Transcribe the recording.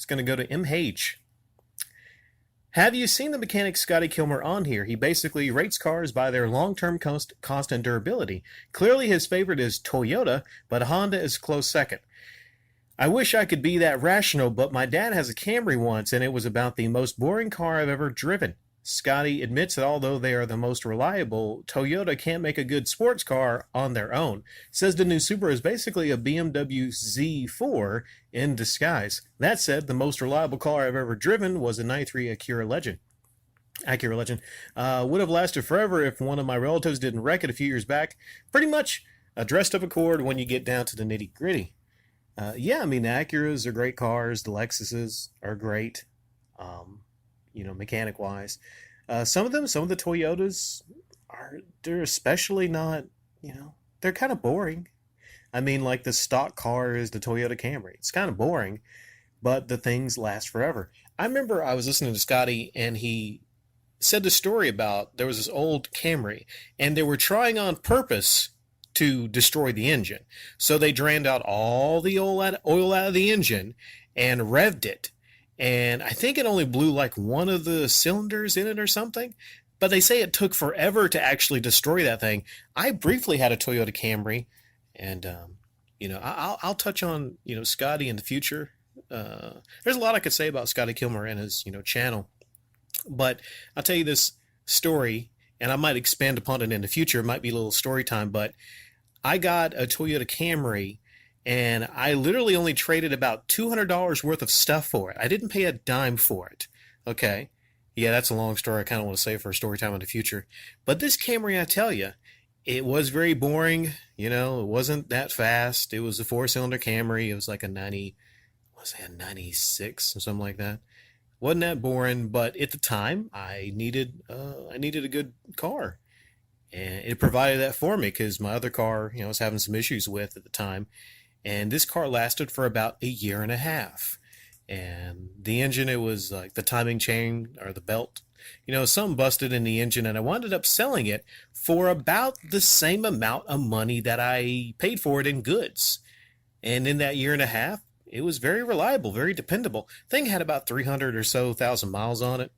It's going to go to M Hage. Have you seen the mechanic Scotty Kilmer on here? He basically rates cars by their long-term cost and durability. Clearly his favorite is Toyota, but Honda is close second. I wish I could be that rational, but my dad has a Camry once, and it was about the most boring car I've ever driven. Scotty admits that although they are the most reliable, Toyota can't make a good sports car on their own. Says the new Supra is basically a BMW Z4 in disguise. That said, the most reliable car I've ever driven was a '93 Acura Legend. Would have lasted forever if one of my relatives didn't wreck it a few years back. Pretty much a dressed up Accord when you get down to the nitty gritty. Yeah, I mean, the Acuras are great cars. The Lexuses are great, mechanic wise. Some of the Toyotas they're especially not, they're kind of boring. I mean, like the stock car is the Toyota Camry. It's kind of boring, but the things last forever. I remember I was listening to Scotty and he said the story about there was this old Camry and they were trying on purpose to destroy the engine. So they drained out all the oil out of the engine and revved it. And I think it only blew like one of the cylinders in it or something. But they say it took forever to actually destroy that thing. I briefly had a Toyota Camry. And, I'll touch on, Scotty in the future. There's a lot I could say about Scotty Kilmer and his, channel. But I'll tell you this story, and I might expand upon it in the future. It might be a little story time, but I got a Toyota Camry, and I literally only traded about $200 worth of stuff for it. I didn't pay a dime for it. Okay. Yeah, that's a long story I kind of want to save for a story time in the future. But this Camry, I tell you, it was very boring. It wasn't that fast. It was a 4-cylinder Camry. It was like a 96 or something like that. Wasn't that boring, but at the time I needed a good car. And it provided that for me because my other car, I was having some issues with at the time. And this car lasted for about a year and a half. And the engine, it was like the timing chain or the belt, something busted in the engine. And I wound up selling it for about the same amount of money that I paid for it in goods. And in that year and a half, it was very reliable, very dependable. Thing had about 300 or so thousand miles on it.